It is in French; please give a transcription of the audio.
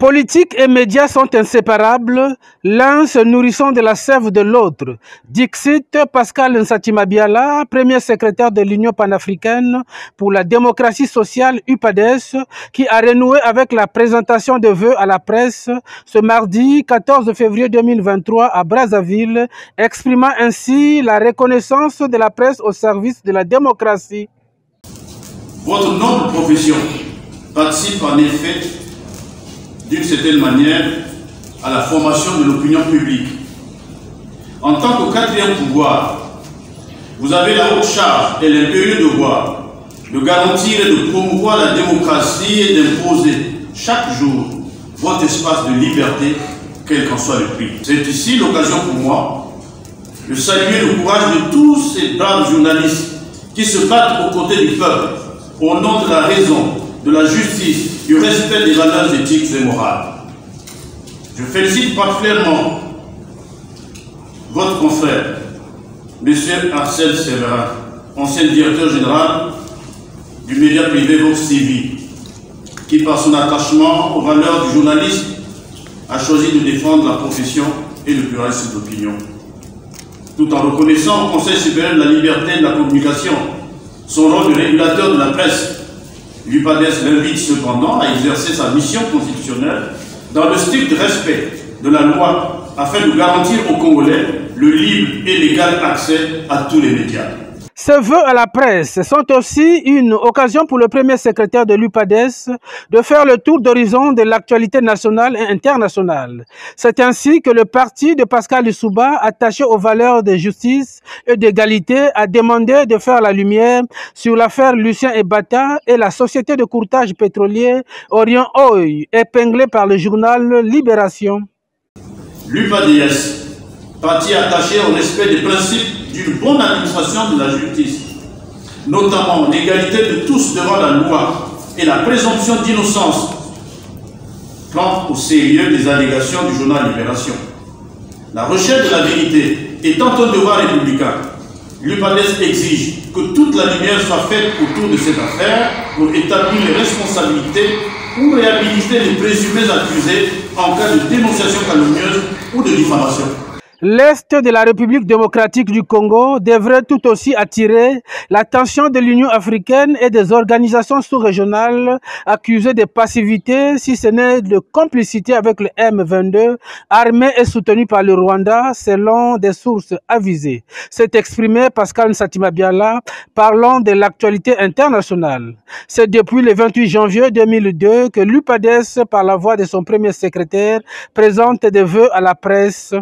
Politique et médias sont inséparables, l'un se nourrissant de la sève de l'autre. Dixit Pascal Nsatimabiala, premier secrétaire de l'Union panafricaine pour la démocratie sociale UPADES, qui a renoué avec la présentation de vœux à la presse ce mardi 14 février 2023 à Brazzaville, exprimant ainsi la reconnaissance de la presse au service de la démocratie. Votre noble profession participe en effet d'une certaine manière à la formation de l'opinion publique. En tant que quatrième pouvoir, vous avez la haute charge et l'impérieux devoir de garantir et de promouvoir la démocratie et d'imposer chaque jour votre espace de liberté, quel qu'en soit le prix. C'est ici l'occasion pour moi de saluer le courage de tous ces braves journalistes qui se battent aux côtés du peuple, au nom de la raison, de la justice, du respect des valeurs éthiques et morales. Je félicite particulièrement votre confrère, M. Arcel Séverin, ancien directeur général du média privé Vox TV, qui par son attachement aux valeurs du journalisme a choisi de défendre la profession et le pluralisme d'opinion, tout en reconnaissant au Conseil supérieur de la liberté et de la communication son rôle de régulateur de la presse. L'UPADES l'invite cependant à exercer sa mission constitutionnelle dans le strict respect de la loi afin de garantir aux Congolais le libre et légal accès à tous les médias. Ces vœux à la presse sont aussi une occasion pour le premier secrétaire de l'UPADES de faire le tour d'horizon de l'actualité nationale et internationale. C'est ainsi que le parti de Pascal Lissouba, attaché aux valeurs de justice et d'égalité, a demandé de faire la lumière sur l'affaire Lucien Ebata et la société de courtage pétrolier Orient Oil, épinglée par le journal Libération. L'UPADES, parti attaché au respect des principes d'une bonne administration de la justice, notamment l'égalité de tous devant la loi et la présomption d'innocence, prend au sérieux des allégations du journal Libération. La recherche de la vérité étant un devoir républicain, l'UPADES exige que toute la lumière soit faite autour de cette affaire pour établir les responsabilités ou réhabiliter les présumés accusés en cas de dénonciation calomnieuse ou de diffamation. L'Est de la République démocratique du Congo devrait tout aussi attirer l'attention de l'Union africaine et des organisations sous-régionales accusées de passivité, si ce n'est de complicité avec le M22, armé et soutenu par le Rwanda, selon des sources avisées. C'est exprimé Pascal Nsatimabiala, parlant de l'actualité internationale. C'est depuis le 28 janvier 2002 que l'UPADES, par la voix de son premier secrétaire, présente des vœux à la presse.